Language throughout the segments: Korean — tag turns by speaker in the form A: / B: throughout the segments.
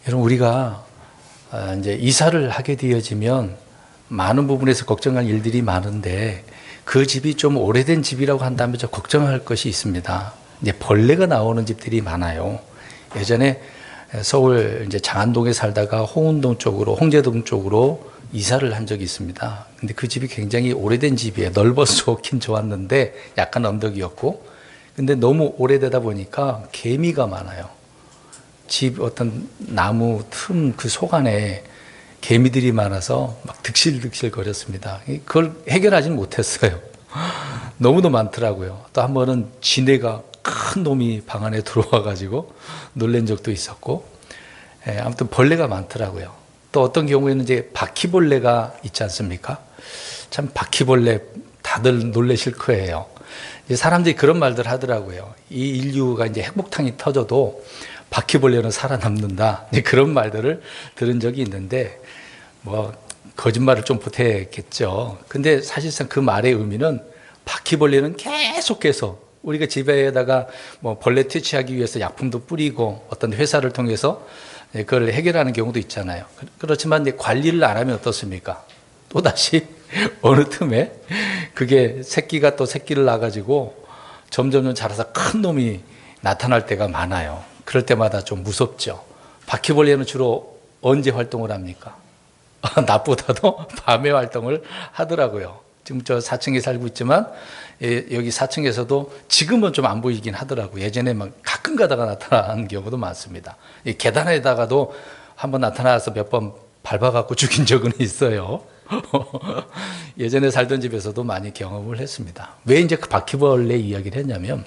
A: 여러분, 우리가 이제 이사를 하게 되어지면 많은 부분에서 걱정할 일들이 많은데 그 집이 좀 오래된 집이라고 한다면 좀 걱정할 것이 있습니다. 이제 벌레가 나오는 집들이 많아요. 예전에 서울 이제 장안동에 살다가 홍은동 쪽으로, 홍제동 쪽으로 이사를 한 적이 있습니다. 근데 그 집이 굉장히 오래된 집이에요. 넓어서 좋긴 좋았는데 약간 언덕이었고, 근데 너무 오래되다 보니까 개미가 많아요. 집 어떤 나무 틈 그 속 안에 개미들이 많아서 막 득실득실 거렸습니다. 그걸 해결하지는 못했어요. 너무도 많더라고요. 또 한 번은 쥐네가 큰 놈이 방 안에 들어와 가지고 놀란 적도 있었고, 아무튼 벌레가 많더라고요. 또 어떤 경우에는 이제 바퀴벌레가 있지 않습니까? 참 바퀴벌레 다들 놀라실 거예요. 이제 사람들이 그런 말들 하더라고요. 이 인류가 이제 핵폭탄이 터져도 바퀴벌레는 살아남는다. 그런 말들을 들은 적이 있는데, 뭐, 거짓말을 좀 보태겠죠. 근데 사실상 그 말의 의미는 바퀴벌레는 계속해서 우리가 집에다가 뭐 벌레 퇴치하기 위해서 약품도 뿌리고 어떤 회사를 통해서 그걸 해결하는 경우도 있잖아요. 그렇지만 이제 관리를 안 하면 어떻습니까? 또다시 어느 틈에 그게 새끼가 또 새끼를 낳아가지고 점점 자라서 큰 놈이 나타날 때가 많아요. 그럴 때마다 좀 무섭죠. 바퀴벌레는 주로 언제 활동을 합니까? 낮보다도 밤에 활동을 하더라고요. 지금 저 4층에 살고 있지만 여기 4층에서도 지금은 좀 안 보이긴 하더라고요. 예전에 막 가끔 가다가 나타나는 경우도 많습니다. 계단에다가도 한번 나타나서 몇 번 밟아갖고 죽인 적은 있어요. 예전에 살던 집에서도 많이 경험을 했습니다. 왜 이제 그 바퀴벌레 이야기를 했냐면,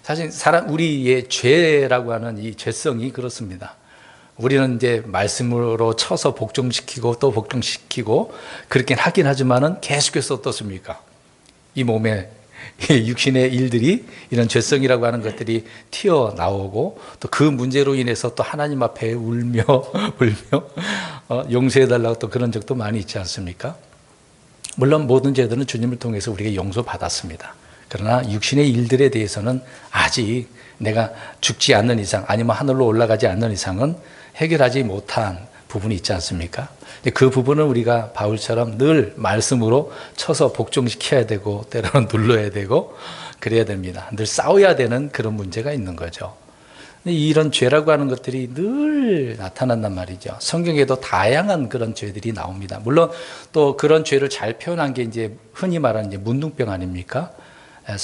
A: 사실 우리의 죄라고 하는 이 죄성이 그렇습니다. 우리는 이제 말씀으로 쳐서 복종시키고 또 복종시키고 그렇긴 하긴 하지만은 계속해서 어떻습니까? 이 몸에 육신의 일들이, 이런 죄성이라고 하는 것들이 튀어나오고 또 그 문제로 인해서 또 하나님 앞에 울며 용서해달라고 또 그런 적도 많이 있지 않습니까? 물론 모든 죄들은 주님을 통해서 우리가 용서받았습니다. 그러나 육신의 일들에 대해서는 아직 내가 죽지 않는 이상, 아니면 하늘로 올라가지 않는 이상은 해결하지 못한 부분이 있지 않습니까? 그 부분은 우리가 바울처럼 늘 말씀으로 쳐서 복종시켜야 되고 때로는 눌러야 되고 그래야 됩니다. 늘 싸워야 되는 그런 문제가 있는 거죠. 이런 죄라고 하는 것들이 늘 나타난단 말이죠. 성경에도 다양한 그런 죄들이 나옵니다. 물론 또 그런 죄를 잘 표현한 게 이제 흔히 말하는 이제 문둥병 아닙니까?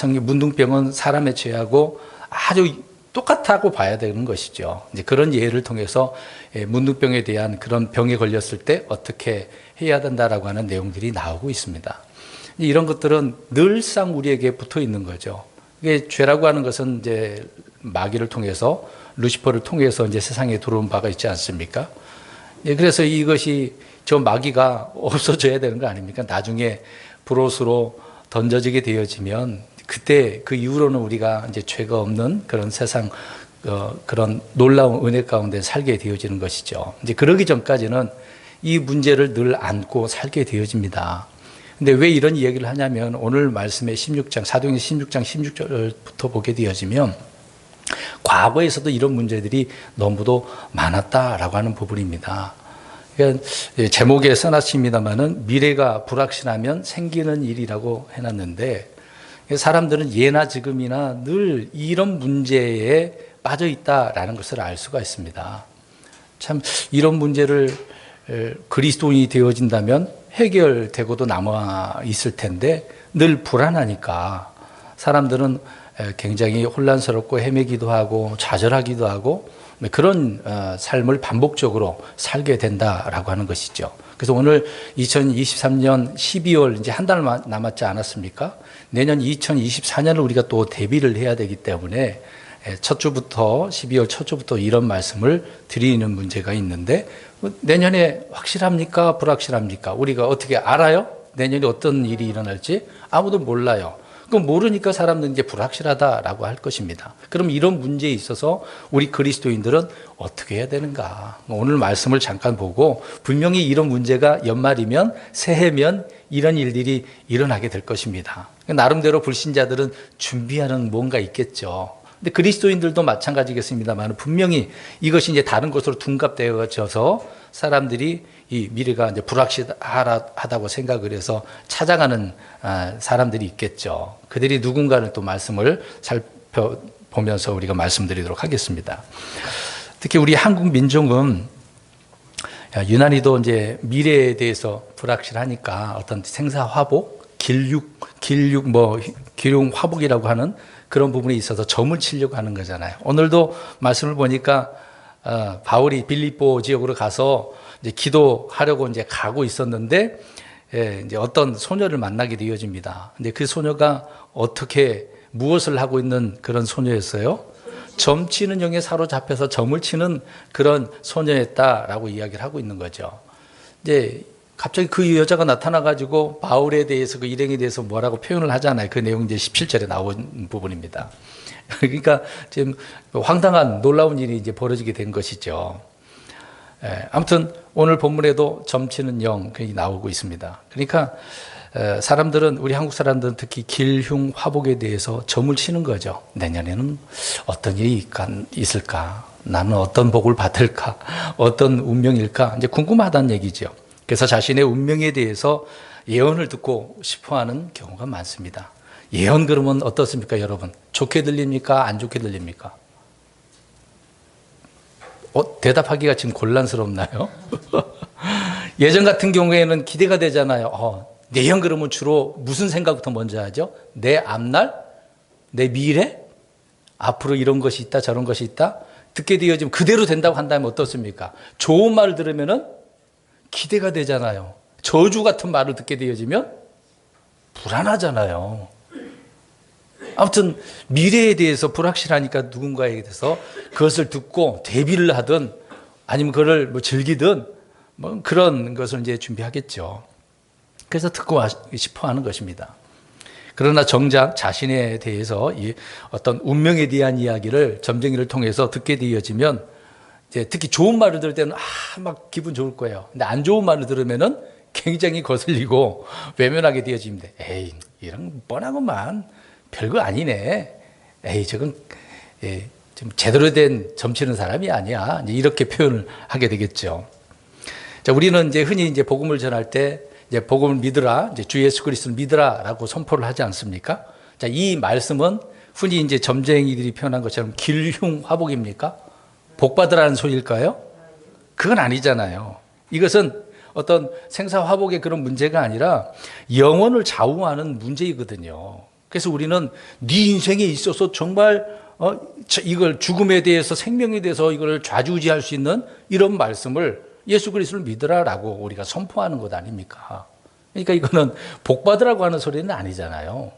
A: 문둥병은 사람의 죄하고 아주 똑같다고 봐야 되는 것이죠. 이제 그런 예를 통해서 문둥병에 대한 그런 병에 걸렸을 때 어떻게 해야 된다라고 하는 내용들이 나오고 있습니다. 이런 것들은 늘상 우리에게 붙어 있는 거죠. 이게 죄라고 하는 것은 이제 마귀를 통해서, 루시퍼를 통해서 이제 세상에 들어온 바가 있지 않습니까? 그래서 이것이 저 마귀가 없어져야 되는 거 아닙니까? 나중에 브롯으로 던져지게 되어지면 그때 그 이후로는 우리가 이제 죄가 없는 그런 세상, 그런 놀라운 은혜 가운데 살게 되어지는 것이죠. 이제 그러기 전까지는 이 문제를 늘 안고 살게 되어집니다. 근데 왜 이런 이야기를 하냐면, 오늘 말씀의 16장, 사도행전 16장 16절부터 보게 되어지면 과거에서도 이런 문제들이 너무도 많았다라고 하는 부분입니다. 그러니까 제목에 써놨습니다만은 미래가 불확실하면 생기는 일이라고 해놨는데, 사람들은 예나 지금이나 늘 이런 문제에 빠져 있다라는 것을 알 수가 있습니다. 참 이런 문제를 그리스도인이 되어진다면 해결되고도 남아 있을 텐데 늘 불안하니까 사람들은 굉장히 혼란스럽고 헤매기도 하고 좌절하기도 하고 그런 삶을 반복적으로 살게 된다라고 하는 것이죠. 그래서 오늘 2023년 12월 이제 한 달 남았지 않았습니까? 내년 2024년을 우리가 또 대비를 해야 되기 때문에 첫 주부터 12월 첫 주부터 이런 말씀을 드리는 문제가 있는데, 내년에 확실합니까? 불확실합니까? 우리가 어떻게 알아요? 내년에 어떤 일이 일어날지 아무도 몰라요. 그럼 모르니까 사람들은 이제 불확실하다라고 할 것입니다. 그럼 이런 문제에 있어서 우리 그리스도인들은 어떻게 해야 되는가? 오늘 말씀을 잠깐 보고, 분명히 이런 문제가 연말이면, 새해면 이런 일들이 일어나게 될 것입니다. 나름대로 불신자들은 준비하는 뭔가 있겠죠. 근데 그리스도인들도 마찬가지겠습니다만 분명히 이것이 이제 다른 곳으로 둔갑되어져서 사람들이 이 미래가 이제 불확실하다고 생각을 해서 찾아가는 사람들이 있겠죠. 그들이 누군가는 또 말씀을 살펴보면서 우리가 말씀드리도록 하겠습니다. 특히 우리 한국 민족은 유난히도 이제 미래에 대해서 불확실하니까 어떤 생사화복, 기륭 화복이라고 하는 그런 부분에 있어서 점을 치려고 하는 거잖아요. 오늘도 말씀을 보니까 바울이 빌립보 지역으로 가서 이제 기도하려고 이제 가고 있었는데 이제 어떤 소녀를 만나게 되어집니다. 근데 그 소녀가 어떻게 무엇을 하고 있는 그런 소녀였어요? 점 치는 영에 사로잡혀서 점을 치는 그런 소녀였다라고 이야기를 하고 있는 거죠. 이제 갑자기 그 여자가 나타나가지고 바울에 대해서 그 일행에 대해서 뭐라고 표현을 하잖아요. 그 내용 이제 17절에 나온 부분입니다. 그러니까 지금 황당한 놀라운 일이 이제 벌어지게 된 것이죠. 아무튼 오늘 본문에도 점치는 영 나오고 있습니다. 그러니까 사람들은, 우리 한국 사람들은 특히 길흉 화복에 대해서 점을 치는 거죠. 내년에는 어떤 일이 있을까? 나는 어떤 복을 받을까? 어떤 운명일까? 이제 궁금하다는 얘기죠. 그래서 자신의 운명에 대해서 예언을 듣고 싶어 하는 경우가 많습니다. 예언 그러면 어떻습니까, 여러분? 좋게 들립니까? 안 좋게 들립니까? 대답하기가 지금 곤란스럽나요? 예전 같은 경우에는 기대가 되잖아요. 예언 그러면 주로 무슨 생각부터 먼저 하죠? 내 앞날? 내 미래? 앞으로 이런 것이 있다, 저런 것이 있다? 듣게 되어지면 그대로 된다고 한다면 어떻습니까? 좋은 말을 들으면은 기대가 되잖아요. 저주 같은 말을 듣게 되어지면 불안하잖아요. 아무튼 미래에 대해서 불확실하니까 누군가에게 대해서 그것을 듣고 대비를 하든 아니면 그걸 즐기든 그런 것을 이제 준비하겠죠. 그래서 듣고 싶어 하는 것입니다. 그러나 정작 자신에 대해서 이 어떤 운명에 대한 이야기를 점쟁이를 통해서 듣게 되어지면 이제 특히 좋은 말을 들을 때는 막 기분 좋을 거예요. 근데 안 좋은 말을 들으면은 굉장히 거슬리고 외면하게 되어집니다. 에이, 이런 뻔하구만. 별거 아니네. 에이, 저건 좀 제대로 된 점치는 사람이 아니야. 이렇게 표현을 하게 되겠죠. 자, 우리는 이제 흔히 이제 복음을 전할 때 이제 복음을 믿으라, 이제 주 예수 그리스도를 믿으라라고 선포를 하지 않습니까? 자, 이 말씀은 흔히 이제 점쟁이들이 표현한 것처럼 길흉 화복입니까? 복 받으라는 소리일까요? 그건 아니잖아요. 이것은 어떤 생사 화복의 그런 문제가 아니라 영혼을 좌우하는 문제이거든요. 그래서 우리는 네 인생에 있어서 정말 이걸 죽음에 대해서 생명에 대해서 이걸 좌지우지할 수 있는 이런 말씀을 예수 그리스도를 믿으라라고 우리가 선포하는 것 아닙니까? 그러니까 이거는 복 받으라고 하는 소리는 아니잖아요.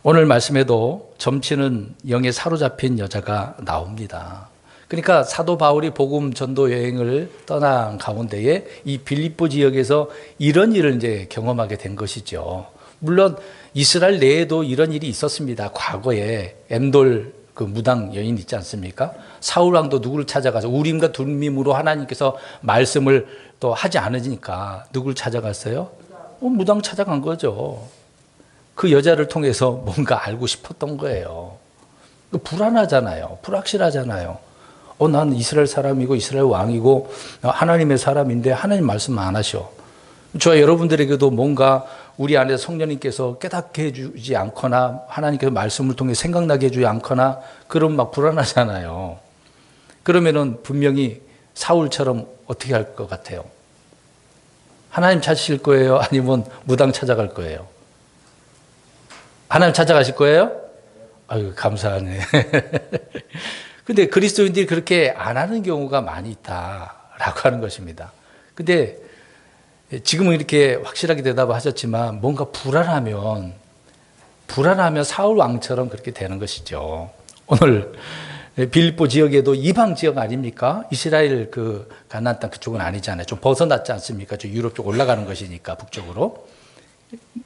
A: 오늘 말씀에도 점치는 영에 사로잡힌 여자가 나옵니다. 그러니까 사도 바울이 복음 전도 여행을 떠난 가운데에 이 빌립보 지역에서 이런 일을 이제 경험하게 된 것이죠. 물론 이스라엘 내에도 이런 일이 있었습니다. 과거에 엠돌 그 무당 여인 있지 않습니까? 사울 왕도 누구를 찾아가서 우림과 둠밈으로 하나님께서 말씀을 또 하지 않으니까 누구를 찾아갔어요? 무당 찾아간 거죠. 그 여자를 통해서 뭔가 알고 싶었던 거예요. 불안하잖아요. 불확실하잖아요. 난 이스라엘 사람이고 이스라엘 왕이고 하나님의 사람인데 하나님 말씀 안 하셔. 저와 여러분들에게도 뭔가 우리 안에 성령님께서 깨닫게 해주지 않거나 하나님께서 말씀을 통해 생각나게 해주지 않거나 그럼 막 불안하잖아요. 그러면은 분명히 사울처럼 어떻게 할 것 같아요? 하나님 찾으실 거예요? 아니면 무당 찾아갈 거예요? 하나님 찾아가실 거예요? 아유, 감사하네. 근데 그리스도인들이 그렇게 안 하는 경우가 많이 있다라고 하는 것입니다. 근데 지금은 이렇게 확실하게 대답하셨지만 뭔가 불안하면 사울 왕처럼 그렇게 되는 것이죠. 오늘 빌립보 지역에도 이방 지역 아닙니까? 이스라엘 그 가나안 땅 그쪽은 아니잖아요. 좀 벗어났지 않습니까? 저 유럽 쪽 올라가는 것이니까 북쪽으로.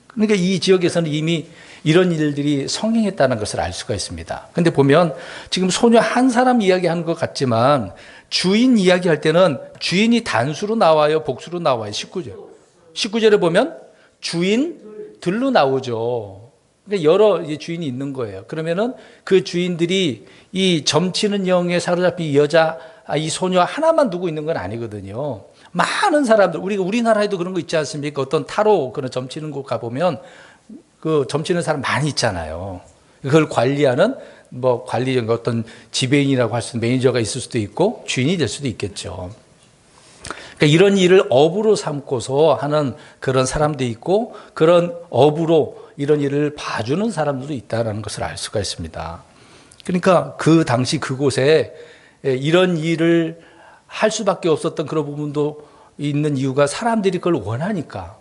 A: 그러니까 이 지역에서는 이미 이런 일들이 성행했다는 것을 알 수가 있습니다. 근데 보면 지금 소녀 한 사람 이야기하는 것 같지만 주인 이야기할 때는 주인이 단수로 나와요, 복수로 나와요. 19절에 보면 주인들로 나오죠. 그러니까 여러 이제 주인이 있는 거예요. 그러면은 그 주인들이 이 점치는 영에 사로잡힌 이 여자, 이 소녀 하나만 두고 있는 건 아니거든요. 많은 사람들, 우리나라에도 그런 거 있지 않습니까? 어떤 타로 그런 점치는 곳 가보면 그 점치는 사람 많이 있잖아요. 그걸 관리하는 뭐 관리적 어떤 지배인이라고 할 수 있는 매니저가 있을 수도 있고 주인이 될 수도 있겠죠. 그러니까 이런 일을 업으로 삼고서 하는 그런 사람도 있고 그런 업으로 이런 일을 봐주는 사람들도 있다는 것을 알 수가 있습니다. 그러니까 그 당시 그곳에 이런 일을 할 수밖에 없었던 그런 부분도 있는 이유가 사람들이 그걸 원하니까.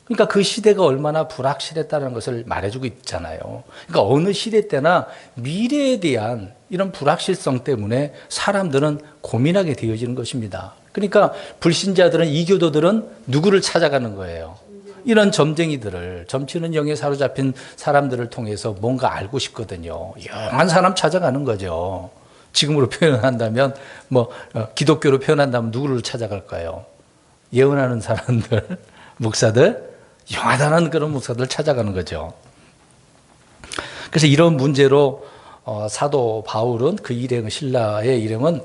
A: 그러니까 그 시대가 얼마나 불확실했다는 것을 말해주고 있잖아요. 그러니까 어느 시대 때나 미래에 대한 이런 불확실성 때문에 사람들은 고민하게 되어지는 것입니다. 그러니까 불신자들은, 이교도들은 누구를 찾아가는 거예요? 이런 점쟁이들을, 점치는 영에 사로잡힌 사람들을 통해서 뭔가 알고 싶거든요. 영한 사람 찾아가는 거죠. 지금으로 표현한다면 기독교로 표현한다면 누구를 찾아갈까요? 예언하는 사람들, 목사들, 영하다는 그런 목사들 찾아가는 거죠. 그래서 이런 문제로 사도 바울은 그 일행은, 신라의 일행은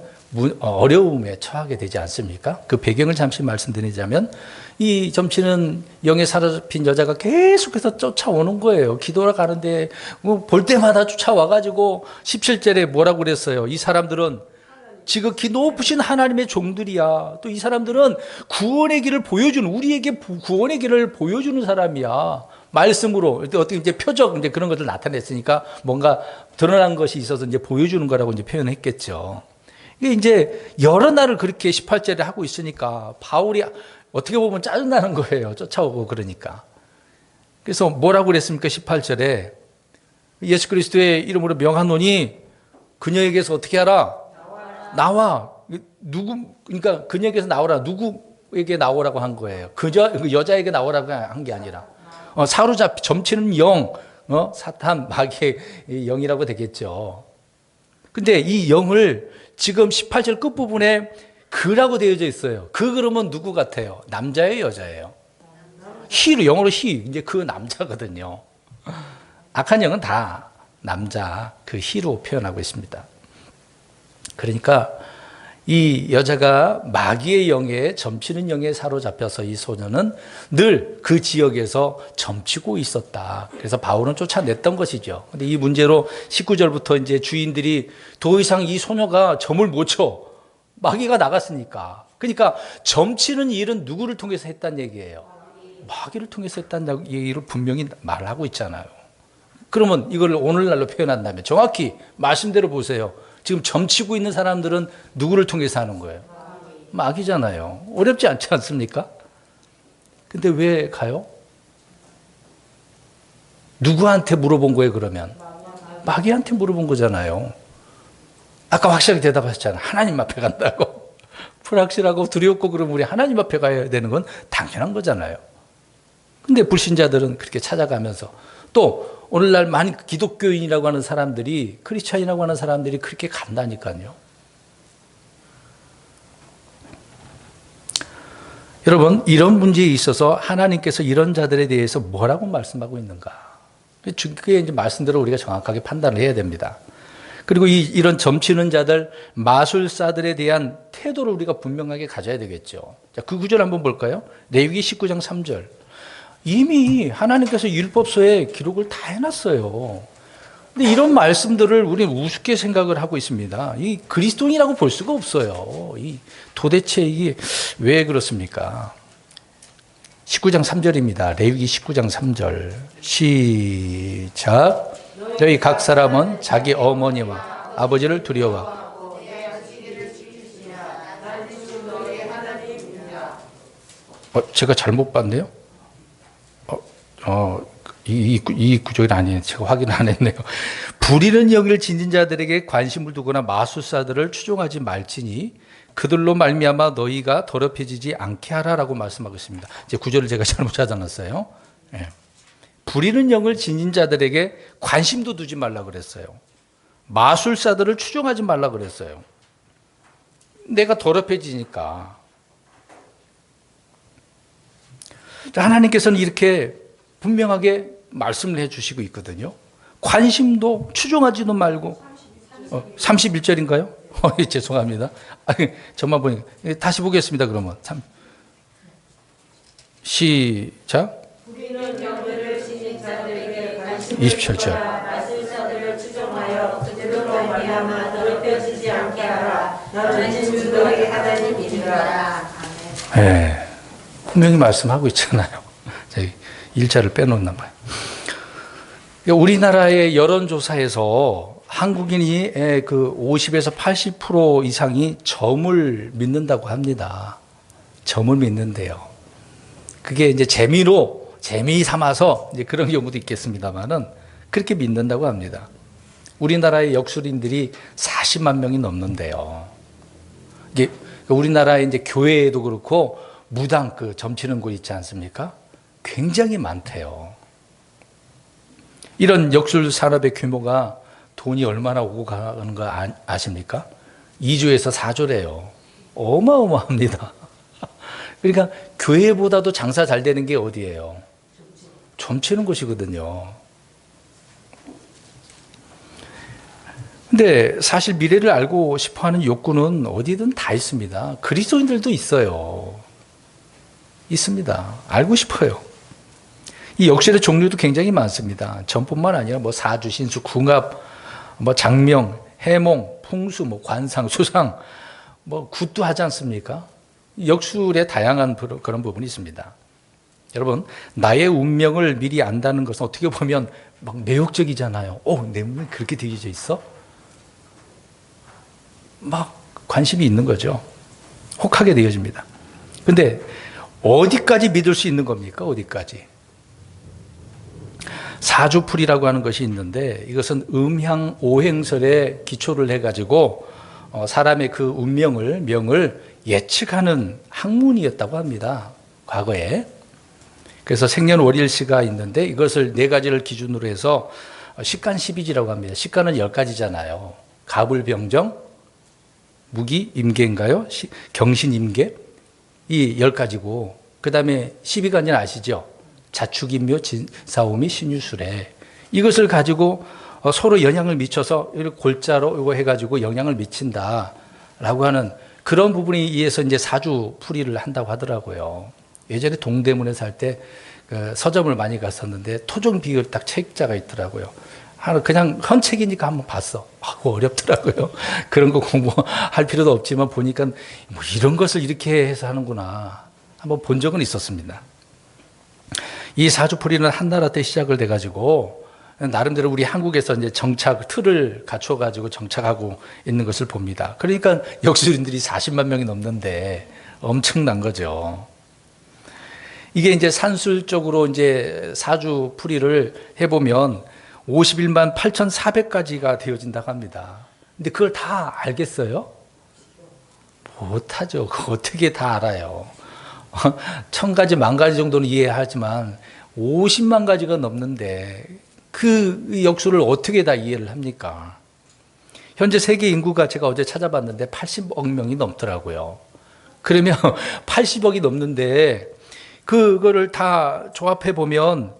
A: 어려움에 처하게 되지 않습니까? 그 배경을 잠시 말씀드리자면 이 점치는 영에 사로잡힌 여자가 계속해서 쫓아오는 거예요. 기도하러 가는데 볼 때마다 쫓아와가지고 17절에 뭐라고 그랬어요? 이 사람들은 지극히 높으신 하나님의 종들이야. 또 이 사람들은 구원의 길을 보여주는, 우리에게 구원의 길을 보여주는 사람이야. 말씀으로 어떻게 이제 표적 이제 그런 것들 나타냈으니까 뭔가 드러난 것이 있어서 이제 보여주는 거라고 이제 표현했겠죠. 이게 이제 여러 날을 그렇게 18절에 하고 있으니까 바울이 어떻게 보면 짜증나는 거예요. 쫓아오고 그러니까. 그래서 뭐라고 그랬습니까? 18절에 예수 그리스도의 이름으로 명하노니 그녀에게서 어떻게 하라? 나와. 그러니까 그녀에게서 나오라. 누구에게 나오라고 한 거예요? 그 여자에게 나오라고 한 게 아니라. 점치는 영, 사탄, 마귀의 영이라고 되겠죠. 근데 이 영을 지금 18절 끝부분에 그라고 되어져 있어요. 그러면 누구 같아요? 남자예요, 여자예요? 히로, 영어로 히, 이제 그 남자거든요. 악한 영은 다 남자, 그 히로 표현하고 있습니다. 그러니까 이 여자가 마귀의 영에, 점치는 영에 사로잡혀서 이 소녀는 늘 그 지역에서 점치고 있었다. 그래서 바울은 쫓아냈던 것이죠. 근데 이 문제로 19절부터 이제 주인들이 더 이상 이 소녀가 점을 못 쳐. 마귀가 나갔으니까. 그러니까 점치는 일은 누구를 통해서 했다는 얘기예요? 마귀를 통해서 했다는 얘기를 분명히 말하고 있잖아요. 그러면 이걸 오늘날로 표현한다면 정확히 말씀대로 보세요. 지금 점치고 있는 사람들은 누구를 통해서 하는 거예요? 마귀잖아요. 어렵지 않지 않습니까? 근데 왜 가요? 누구한테 물어본 거예요, 그러면? 마귀한테 물어본 거잖아요. 아까 확실하게 대답하셨잖아요. 하나님 앞에 간다고. 불확실하고 두렵고 그러면 우리 하나님 앞에 가야 되는 건 당연한 거잖아요. 근데 불신자들은 그렇게 찾아가면서 또 오늘날 많이 기독교인이라고 하는 사람들이, 크리스찬이라고 하는 사람들이 그렇게 간다니까요. 여러분, 이런 문제에 있어서 하나님께서 이런 자들에 대해서 뭐라고 말씀하고 있는가? 그게 이제 말씀대로 우리가 정확하게 판단을 해야 됩니다. 그리고 이런 점치는 자들, 마술사들에 대한 태도를 우리가 분명하게 가져야 되겠죠. 자, 그 구절 한번 볼까요? 레위기 19장 3절. 이미 하나님께서 율법서에 기록을 다 해놨어요. 근데 이런 말씀들을 우리는 우습게 생각을 하고 있습니다. 이 그리스도인이라고 볼 수가 없어요. 도대체 이게 왜 그렇습니까? 19장 3절입니다. 레위기 19장 3절. 시작. 너희 각 사람은 자기 어머니와 아버지를 두려워하고 제가 잘못 봤네요. 이 구절이 아니에요. 제가 확인 안 했네요. 불의는 영을 지닌 자들에게 관심을 두거나 마술사들을 추종하지 말지니 그들로 말미암아 너희가 더럽혀지지 않게 하라라고 말씀하고 있습니다. 이제 구절을 제가 잘못 찾아놨어요. 네. 불의는 영을 지닌 자들에게 관심도 두지 말라 그랬어요. 마술사들을 추종하지 말라 그랬어요. 내가 더럽혀지니까. 하나님께서는 이렇게 분명하게 말씀을 해주시고 있거든요. 관심도 추종하지도 말고 31절인가요? 죄송합니다. 저만 보니까 다시 보겠습니다. 그러면 시작.
B: 우리는 경배를 지닌 자들에게 관심을
A: 27절.
B: 말씀자들을 추종하여 그들로 말미암아 더럽혀지지 않게 하라. 너는 진주 너희 하나님인 줄 알아.
A: 네, 분명히 말씀하고 있잖아요. 저희 일자를 빼놓나 봐요. 우리나라의 여론조사에서 한국인이 그 50에서 80% 이상이 점을 믿는다고 합니다. 점을 믿는데요. 그게 이제 재미 삼아서 이제 그런 경우도 있겠습니다만은 그렇게 믿는다고 합니다. 우리나라의 역술인들이 40만 명이 넘는데요. 이게 우리나라의 이제 교회에도 그렇고 무당 그 점치는 곳 있지 않습니까? 굉장히 많대요. 이런 역술 산업의 규모가 돈이 얼마나 오고 가는 거 아십니까? 2조에서 4조래요. 어마어마합니다. 그러니까 교회보다도 장사 잘 되는 게 어디예요? 점치는 곳이거든요. 근데 사실 미래를 알고 싶어하는 욕구는 어디든 다 있습니다. 그리스도인들도 있어요. 있습니다. 알고 싶어요. 이 역술의 종류도 굉장히 많습니다. 점뿐만 아니라 뭐 사주, 신수, 궁합, 뭐 장명, 해몽, 풍수, 뭐 관상, 수상, 뭐 굿도 하지 않습니까? 역술의 다양한 그런 부분이 있습니다. 여러분, 나의 운명을 미리 안다는 것은 어떻게 보면 막 매혹적이잖아요. 내 운명이 그렇게 되어져 있어? 막 관심이 있는 거죠. 혹하게 되어집니다. 근데 어디까지 믿을 수 있는 겁니까? 어디까지? 사주풀이라고 하는 것이 있는데 이것은 음향 오행설에 기초를 해가지고 사람의 그 명을 예측하는 학문이었다고 합니다. 과거에. 그래서 생년월일시가 있는데 이것을 4가지를 기준으로 해서 식간십이지라고 합니다. 식간은 10가지잖아요. 갑을병정, 무기, 임계인가요? 경신임계 이 10가지고 그 다음에 12간이는 아시죠? 자축인묘, 진사오미, 신유술에 이것을 가지고 서로 영향을 미쳐서 골자로 이거 해가지고 영향을 미친다라고 하는 그런 부분에 의해서 이제 사주풀이를 한다고 하더라고요. 예전에 동대문에 살 때 그 서점을 많이 갔었는데 토종 비결 딱 책자가 있더라고요. 그냥 헌책이니까 한번 봤어. 어렵더라고요. 그런 거 공부할 필요도 없지만 보니까 뭐 이런 것을 이렇게 해서 하는구나. 한번 본 적은 있었습니다. 이 사주풀이는 한나라 때 시작을 돼가지고 나름대로 우리 한국에서 이제 틀을 갖춰가지고 정착하고 있는 것을 봅니다. 그러니까 역술인들이 40만 명이 넘는데 엄청난 거죠. 이게 이제 산술적으로 이제 사주풀이를 해보면 51만 8,400가지가 되어진다고 합니다. 근데 그걸 다 알겠어요? 못하죠. 그거 어떻게 다 알아요? 1,000가지, 10,000가지 정도는 이해하지만 50만 가지가 넘는데 그 역술을 어떻게 다 이해를 합니까? 현재 세계 인구가 제가 어제 찾아봤는데 80억 명이 넘더라고요. 그러면 80억이 넘는데 그거를 다 조합해 보면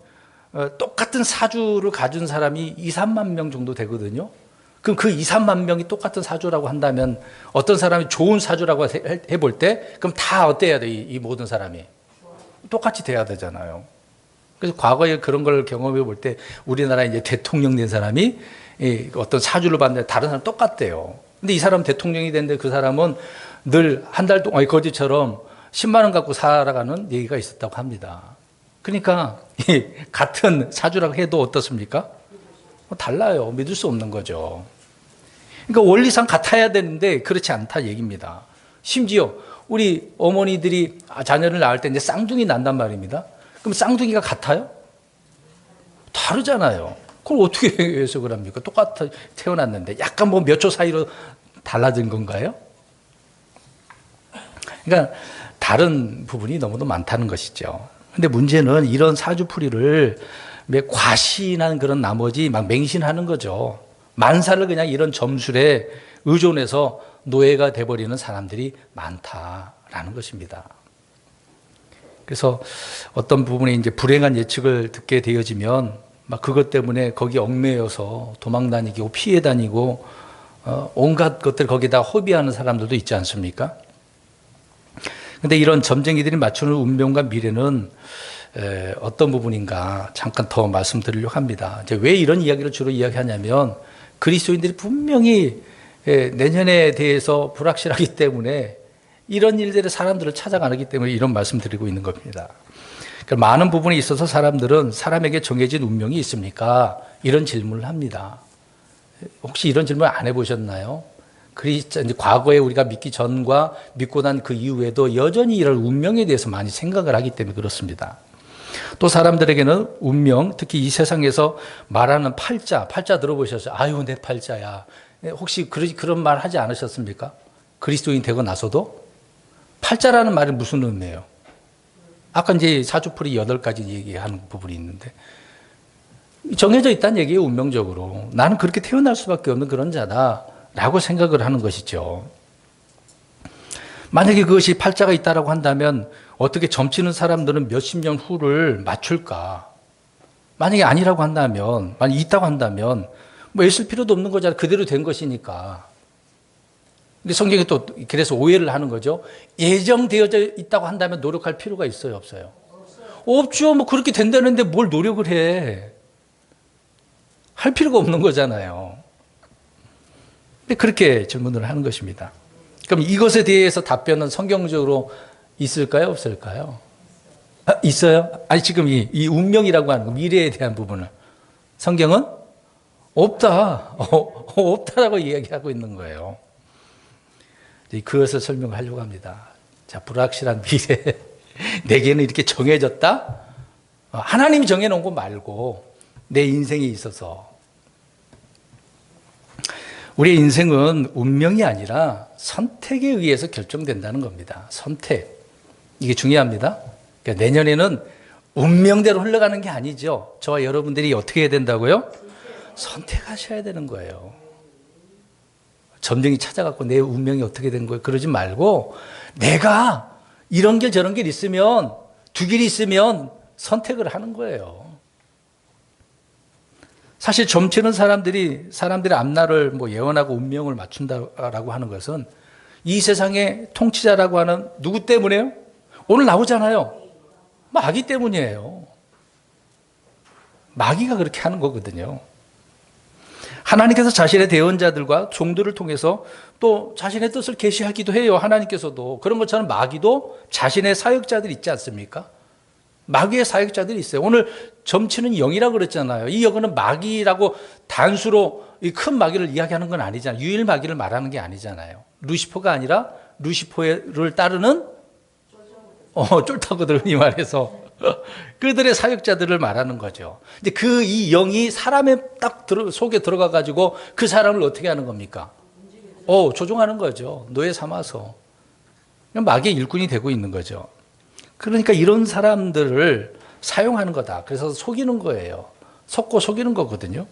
A: 똑같은 사주를 가진 사람이 2, 3만 명 정도 되거든요. 그럼 그 2, 3만 명이 똑같은 사주라고 한다면 어떤 사람이 좋은 사주라고 해볼 때 그럼 다 어때야 돼? 이 모든 사람이 똑같이 돼야 되잖아요. 그래서 과거에 그런 걸 경험해 볼 때 우리나라 이제 대통령 된 사람이 어떤 사주를 봤는데 다른 사람 똑같대요. 근데 이 사람 대통령이 됐는데 그 사람은 늘 한 달 동안 거지처럼 10만 원 갖고 살아가는 얘기가 있었다고 합니다. 그러니까 같은 사주라고 해도 어떻습니까? 달라요. 믿을 수 없는 거죠. 그러니까 원리상 같아야 되는데 그렇지 않다 얘기입니다. 심지어 우리 어머니들이 자녀를 낳을 때 이제 쌍둥이 난단 말입니다. 그럼 쌍둥이가 같아요? 다르잖아요. 그걸 어떻게 해석을 합니까? 똑같아 태어났는데 약간 뭐 몇 초 사이로 달라진 건가요? 그러니까 다른 부분이 너무도 많다는 것이죠. 근데 문제는 이런 사주풀이를 과신한 그런 나머지 막 맹신하는 거죠. 만사를 그냥 이런 점술에 의존해서 노예가 돼버리는 사람들이 많다라는 것입니다. 그래서 어떤 부분에 이제 불행한 예측을 듣게 되어지면 막 그것 때문에 거기 얽매여서 도망 다니고 피해 다니고 온갖 것들 거기다 허비하는 사람들도 있지 않습니까? 근데 이런 점쟁이들이 맞추는 운명과 미래는 어떤 부분인가 잠깐 더 말씀드리려고 합니다. 이제 왜 이런 이야기를 주로 이야기하냐면 그리스도인들이 분명히 내년에 대해서 불확실하기 때문에 이런 일들의 사람들을 찾아가기 때문에 이런 말씀 드리고 있는 겁니다. 그러니까 많은 부분에 있어서 사람들은 사람에게 정해진 운명이 있습니까? 이런 질문을 합니다. 혹시 이런 질문 안 해보셨나요? 과거에 우리가 믿기 전과 믿고 난 그 이후에도 여전히 이런 운명에 대해서 많이 생각을 하기 때문에 그렇습니다. 또 사람들에게는 운명, 특히 이 세상에서 말하는 팔자 들어보셨어요? 아유, 내 팔자야. 혹시 그런 말 하지 않으셨습니까? 그리스도인 되고 나서도? 팔자라는 말이 무슨 의미예요? 아까 이제 사주풀이 8가지 얘기하는 부분이 있는데, 정해져 있다는 얘기예요, 운명적으로. 나는 그렇게 태어날 수밖에 없는 그런 자다라고 생각을 하는 것이죠. 만약에 그것이 팔자가 있다라고 한다면 어떻게 점치는 사람들은 몇십 년 후를 맞출까? 만약에 아니라고 한다면, 만약에 있다고 한다면 뭐 애쓸 필요도 없는 거잖아요. 그대로 된 것이니까. 근데 성경이 또 그래서 오해를 하는 거죠. 예정되어져 있다고 한다면 노력할 필요가 있어요, 없어요? 없죠. 뭐 그렇게 된다는데 뭘 노력을 해? 할 필요가 없는 거잖아요. 근데 그렇게 질문을 하는 것입니다. 그럼 이것에 대해서 답변은 성경적으로 있을까요, 없을까요? 있어요? 아니, 지금 이 운명이라고 하는 거, 미래에 대한 부분을 성경은 없다. 없다라고 이야기하고 있는 거예요. 그것을 설명하려고 합니다. 자, 불확실한 미래. 내게는 이렇게 정해졌다? 하나님이 정해놓은 거 말고 내 인생에 있어서. 우리의 인생은 운명이 아니라 선택에 의해서 결정된다는 겁니다. 선택. 이게 중요합니다. 그러니까 내년에는 운명대로 흘러가는 게 아니죠. 저와 여러분들이 어떻게 해야 된다고요? 선택하셔야 되는 거예요. 점쟁이 찾아갖고 내 운명이 어떻게 된 거예요? 그러지 말고 내가 이런 길 저런 길 있으면 두 길이 있으면 선택을 하는 거예요. 사실 점치는 사람들의 앞날을 뭐 예언하고 운명을 맞춘다라고 하는 것은 이 세상의 통치자라고 하는 누구 때문에요? 오늘 나오잖아요. 마귀 때문이에요. 마귀가 그렇게 하는 거거든요. 하나님께서 자신의 대언자들과 종들을 통해서 또 자신의 뜻을 계시하기도 해요. 하나님께서도. 그런 것처럼 마귀도 자신의 사역자들이 있지 않습니까? 마귀의 사역자들이 있어요. 오늘 점치는 영이라고 그랬잖아요. 이 영은 마귀라고 단수로 이 큰 마귀를 이야기하는 건 아니잖아요. 유일 마귀를 말하는 게 아니잖아요. 루시퍼가 아니라 루시퍼를 따르는 쫄타거들, 이 말해서 그들의 사역자들을 말하는 거죠. 이제 이 영이 사람의 속에 들어가 가지고 그 사람을 어떻게 하는 겁니까? 조종하는 거죠. 노예 삼아서. 마귀의 일꾼이 되고 있는 거죠. 그러니까 이런 사람들을 사용하는 거다. 그래서 속이는 거예요. 속이는 거거든요.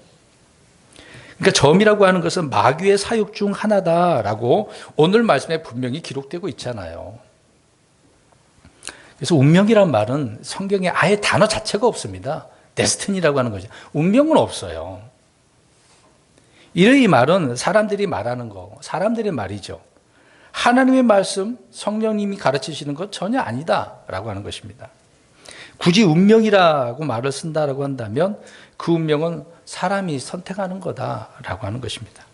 A: 그러니까 점이라고 하는 것은 마귀의 사역 중 하나다라고 오늘 말씀에 분명히 기록되고 있잖아요. 그래서 운명이란 말은 성경에 아예 단어 자체가 없습니다. 데스티니라고 하는 거죠. 운명은 없어요. 이 말은 사람들이 말하는 거, 사람들의 말이죠. 하나님의 말씀, 성령님이 가르치시는 것 전혀 아니다라고 하는 것입니다. 굳이 운명이라고 말을 쓴다라고 한다면 그 운명은 사람이 선택하는 거다라고 하는 것입니다.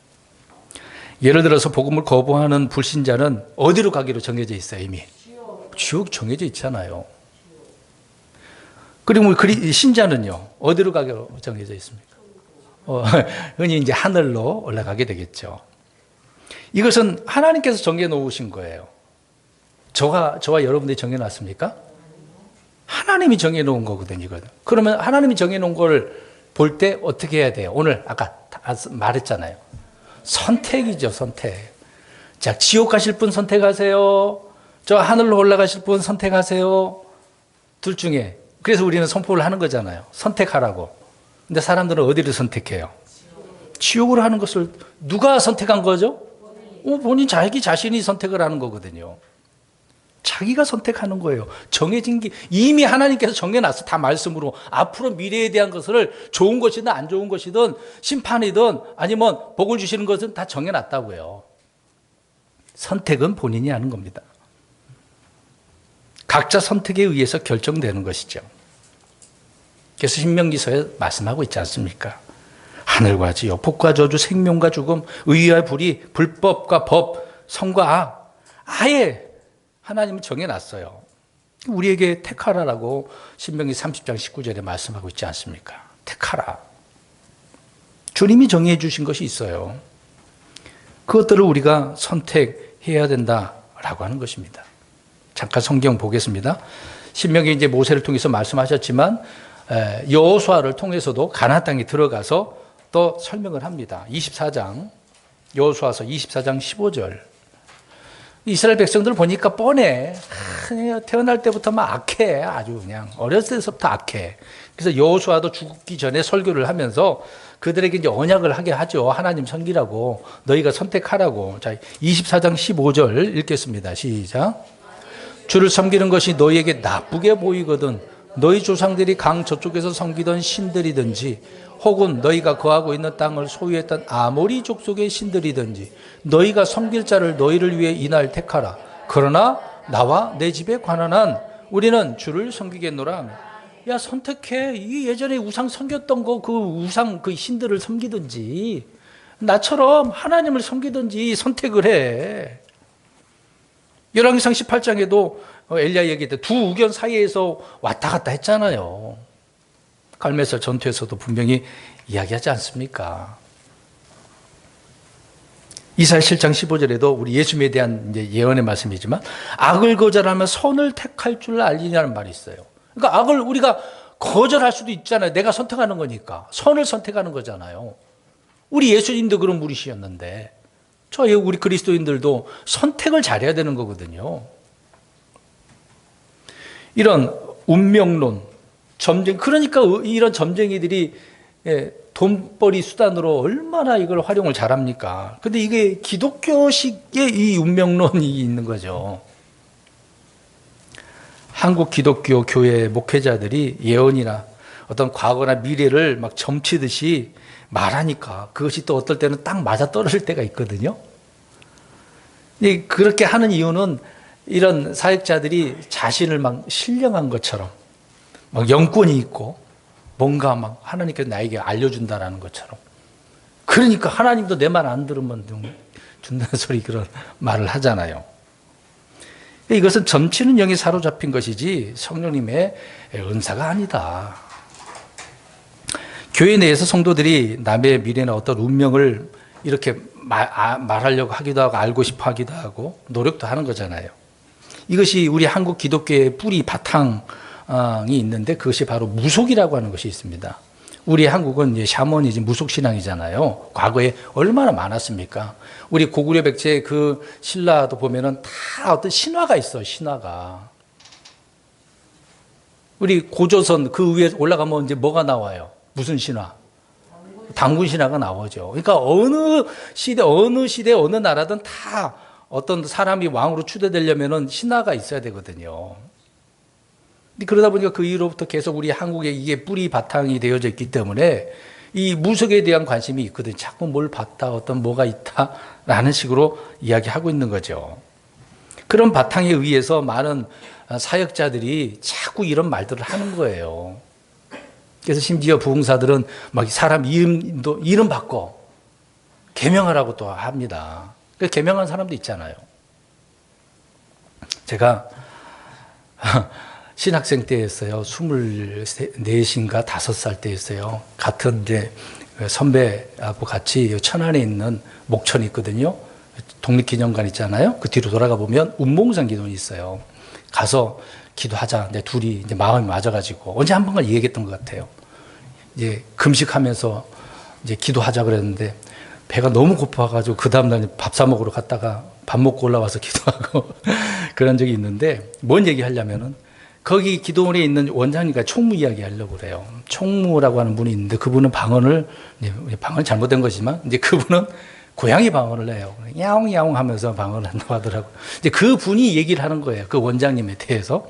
A: 예를 들어서 복음을 거부하는 불신자는 어디로 가기로 정해져 있어요, 이미? 지옥 정해져 있잖아요. 그리고 신자는요, 어디로 가기로 정해져 있습니까? 흔히 이제 하늘로 올라가게 되겠죠. 이것은 하나님께서 정해놓으신 거예요. 저와 여러분들이 정해놨습니까? 하나님이 정해놓은 거거든요, 이거는. 그러면 하나님이 정해놓은 걸 볼 때 어떻게 해야 돼요? 오늘 아까 말했잖아요. 선택이죠, 선택. 자, 지옥 가실 분 선택하세요. 저 하늘로 올라가실 분 선택하세요. 둘 중에. 그래서 우리는 선포를 하는 거잖아요. 선택하라고. 근데 사람들은 어디를 선택해요? 지옥으로 하는 것을 누가 선택한 거죠? 본인 자신이 선택을 하는 거거든요. 자기가 선택하는 거예요. 정해진 게 이미 하나님께서 정해놨어. 다 말씀으로. 앞으로 미래에 대한 것을 좋은 것이든 안 좋은 것이든 심판이든 아니면 복을 주시는 것은 다 정해놨다고요. 선택은 본인이 하는 겁니다. 각자 선택에 의해서 결정되는 것이죠. 그래서 신명기서에 말씀하고 있지 않습니까? 하늘과 지어, 복과 저주, 생명과 죽음, 의와 불의, 불법과 법, 선과 악, 아예 하나님은 정해놨어요. 우리에게 택하라라고 신명기 30장 19절에 말씀하고 있지 않습니까? 택하라. 주님이 정해 주신 것이 있어요. 그것들을 우리가 선택해야 된다라고 하는 것입니다. 잠깐 성경 보겠습니다. 신명기 이제 모세를 통해서 말씀하셨지만 여호수아를 통해서도 가나안 땅에 들어가서 또 설명을 합니다. 24장 여호수아서 24장 15절. 이스라엘 백성들 보니까 뻔해. 태어날 때부터 막 악해. 아주 그냥 어렸을 때부터 악해. 그래서 여호수아도 죽기 전에 설교를 하면서 그들에게 이제 언약을 하게 하죠. 하나님 섬기라고, 너희가 선택하라고. 자, 24장 15절 읽겠습니다. 시작. 주를 섬기는 것이 너희에게 나쁘게 보이거든 너희 조상들이 강 저쪽에서 섬기던 신들이든지 혹은 너희가 거하고 있는 땅을 소유했던 아모리 족속의 신들이든지 너희가 섬길 자를 너희를 위해 이날 택하라. 그러나 나와 내 집에 관한 한 우리는 주를 섬기겠노라. 야, 선택해. 이 예전에 우상 섬겼던 거 그 우상 그 신들을 섬기든지 나처럼 하나님을 섬기든지 선택을 해. 열왕기상 18장에도 엘리야 얘기할 때 두 우견 사이에서 왔다 갔다 했잖아요. 갈멜살 전투에서도 분명히 이야기하지 않습니까? 이사야 7장 15절에도 우리 예수님에 대한 이제 예언의 말씀이지만 악을 거절하면 선을 택할 줄 알리냐는 말이 있어요. 그러니까 악을 우리가 거절할 수도 있잖아요. 내가 선택하는 거니까. 선을 선택하는 거잖아요. 우리 예수님도 그런 분이셨는데 저희 우리 그리스도인들도 선택을 잘해야 되는 거거든요. 이런 운명론, 점쟁, 그러니까 이런 점쟁이들이 돈벌이 수단으로 얼마나 이걸 활용을 잘합니까? 근데 이게 기독교식의 이 운명론이 있는 거죠. 한국 기독교 교회 목회자들이 예언이나 어떤 과거나 미래를 막 점치듯이 말하니까 그것이 또 어떨 때는 딱 맞아 떨어질 때가 있거든요. 그렇게 하는 이유는 이런 사역자들이 자신을 막 신령한 것처럼 막 영권이 있고 뭔가 막 하나님께서 나에게 알려준다라는 것처럼, 그러니까 하나님도 내 말 안 들으면 준다는 소리 그런 말을 하잖아요. 이것은 점치는 영에 사로잡힌 것이지 성령님의 은사가 아니다. 교회 내에서 성도들이 남의 미래나 어떤 운명을 이렇게 말하려고 하기도 하고 알고 싶어 하기도 하고 노력도 하는 거잖아요. 이것이 우리 한국 기독교의 뿌리 바탕이 있는데 그것이 바로 무속이라고 하는 것이 있습니다. 우리 한국은 이제 샤머니즘 무속신앙이잖아요. 과거에 얼마나 많았습니까? 우리 고구려 백제 그 신라도 보면은 다 어떤 신화가 있어요. 신화가. 우리 고조선 그 위에 올라가면 이제 뭐가 나와요? 무슨 신화? 단군 신화가 나오죠. 그러니까 어느 시대, 어느 나라든 다 어떤 사람이 왕으로 추대되려면은 신화가 있어야 되거든요. 그러다 보니까 그 이후로부터 계속 우리 한국에 이게 뿌리 바탕이 되어져 있기 때문에 이 무속에 대한 관심이 있거든요. 자꾸 뭘 봤다, 어떤 뭐가 있다라는 식으로 이야기하고 있는 거죠. 그런 바탕에 의해서 많은 사역자들이 자꾸 이런 말들을 하는 거예요. 그래서 심지어 부흥사들은 막 사람 이름 바꿔 계명하라고 또 합니다. 그래서 계명한 사람도 있잖아요. 제가 신학생 때였어요. 24인가 5살 때였어요. 같은 이제 선배하고 같이 천안에 있는 목천이 있거든요. 독립기념관 있잖아요. 그 뒤로 돌아가 보면 운몽산 기도원이 있어요. 가서 기도하자. 내 둘이 이제 마음이 맞아가지고 언제 한 번간 얘기했던 것 같아요. 이제 금식하면서 이제 기도하자 그랬는데 배가 너무 고파가지고 그 다음날 밥 사 먹으러 갔다가 밥 먹고 올라와서 기도하고 그런 적이 있는데 뭔 얘기 하려면은 거기 기도원에 있는 원장님과 총무 이야기 하려고 그래요. 총무라고 하는 분이 있는데 그분은 방언을 잘못된 거지만 이제 그분은 고양이 방언을 해요. 야옹야옹 하면서 방언을 한다고 하더라고요. 이제 그 분이 얘기를 하는 거예요. 그 원장님에 대해서.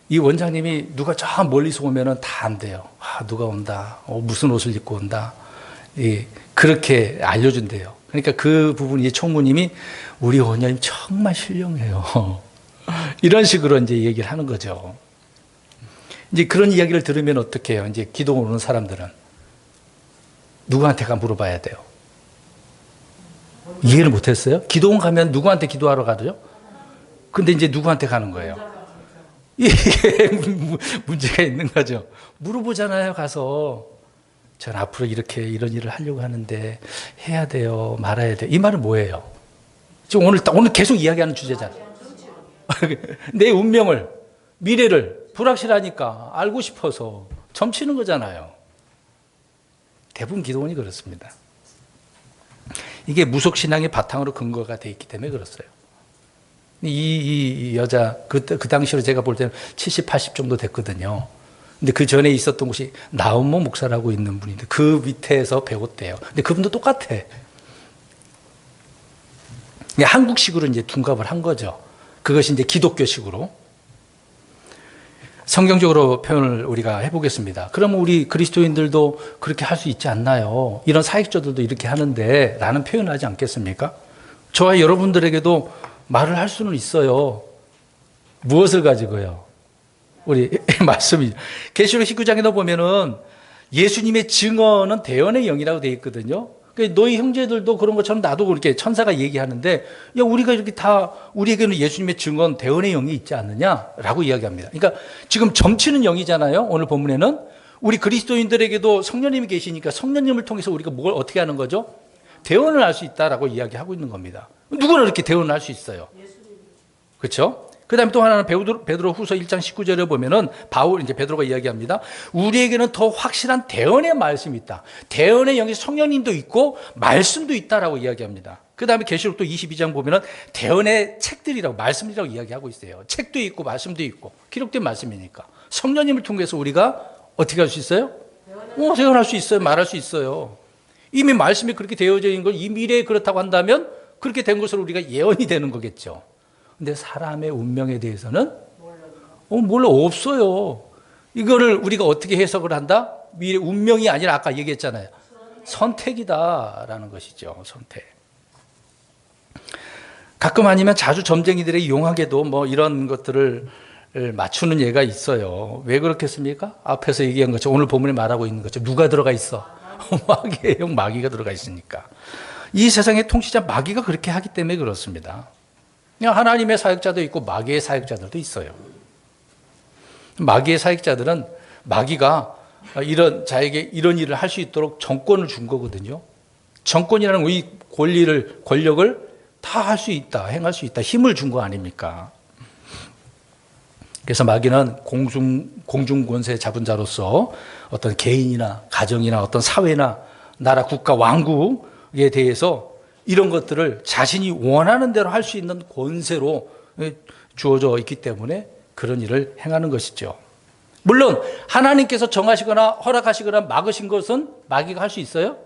A: 이 원장님이 누가 저 멀리서 오면은 다 안 돼요. 아, 누가 온다. 무슨 옷을 입고 온다. 예, 그렇게 알려준대요. 그러니까 그 부분이 총무님이 우리 원장님 정말 신령해요. 이런 식으로 이제 얘기를 하는 거죠. 이제 그런 이야기를 들으면 어떻게 해요? 이제 기도 오는 사람들은 누구한테가 물어봐야 돼요. 이해를 못했어요? 기도원 가면 누구한테 기도하러 가죠? 근데 이제 누구한테 가는 거예요? 이게 문제가 있는 거죠. 물어보잖아요, 가서. 전 앞으로 이렇게 이런 일을 하려고 하는데 해야 돼요, 말아야 돼요. 이 말은 뭐예요? 지금 오늘 계속 이야기하는 주제잖아요. 내 운명을, 미래를 불확실하니까 알고 싶어서 점치는 거잖아요. 대부분 기도원이 그렇습니다. 이게 무속신앙의 바탕으로 근거가 돼 있기 때문에 그렇어요. 이 여자, 그 당시로 제가 볼 때는 70, 80 정도 됐거든요. 근데 그 전에 있었던 곳이 나은모 목사라고 있는 분인데 그 밑에서 배웠대요. 근데 그분도 똑같아. 한국식으로 이제 둔갑을 한 거죠. 그것이 이제 기독교식으로. 성경적으로 표현을 우리가 해보겠습니다. 그러면 우리 그리스도인들도 그렇게 할 수 있지 않나요? 이런 사역자들도 이렇게 하는데 라는 표현을 하지 않겠습니까? 저와 여러분들에게도 말을 할 수는 있어요. 무엇을 가지고요? 우리 말씀이 계시록 19장에도 보면은 예수님의 증언은 대언의 영이라고 되어 있거든요. 너희 형제들도 그런 것처럼 나도 그렇게 천사가 얘기하는데 야 우리가 이렇게 다 우리에게는 예수님의 증언 대언의 영이 있지 않느냐라고 이야기합니다. 그러니까 지금 점치는 영이잖아요. 오늘 본문에는 우리 그리스도인들에게도 성령님이 계시니까 성령님을 통해서 우리가 뭘 어떻게 하는 거죠? 대언을 할 수 있다라고 이야기하고 있는 겁니다. 누구나 이렇게 대언을 할 수 있어요. 그렇죠? 그 다음에 또 하나는 베드로 후서 1장 19절에 보면은 이제 베드로가 이야기합니다. 우리에게는 더 확실한 대언의 말씀이 있다. 대언의 영이 성령님도 있고 말씀도 있다라고 이야기합니다. 그 다음에 계시록 또 22장 보면은 대언의 책들이라고 말씀이라고 이야기하고 있어요. 책도 있고 말씀도 있고 기록된 말씀이니까 성령님을 통해서 우리가 어떻게 할 수 있어요? 대언할 수 있어요. 말할 수 있어요. 이미 말씀이 그렇게 되어져 있는 걸 이 미래에 그렇다고 한다면 그렇게 된 것으로 우리가 예언이 되는 거겠죠. 근데 사람의 운명에 대해서는 몰라 없어요. 이거를 우리가 어떻게 해석을 한다? 미래 운명이 아니라 아까 얘기했잖아요. 선택이다라는 것이죠. 선택. 가끔 아니면 자주 점쟁이들의 용하게도 뭐 이런 것들을 맞추는 예가 있어요. 왜 그렇겠습니까? 앞에서 얘기한 것처럼 오늘 본문에 말하고 있는 것처럼 누가 들어가 있어? 마귀예요. 마귀가 들어가 있으니까. 이 세상의 통치자 마귀가 그렇게 하기 때문에 그렇습니다. 그냥 하나님의 사역자도 있고 마귀의 사역자들도 있어요. 마귀의 사역자들은 마귀가 자에게 이런 일을 할 수 있도록 정권을 준 거거든요. 정권이라는 이 권력을 다 할 수 있다, 행할 수 있다, 힘을 준 거 아닙니까? 그래서 마귀는 공중권세 잡은 자로서 어떤 개인이나 가정이나 어떤 사회나 나라, 국가, 왕국에 대해서 이런 것들을 자신이 원하는 대로 할 수 있는 권세로 주어져 있기 때문에 그런 일을 행하는 것이죠. 물론 하나님께서 정하시거나 허락하시거나 막으신 것은 마귀가 할 수 있어요?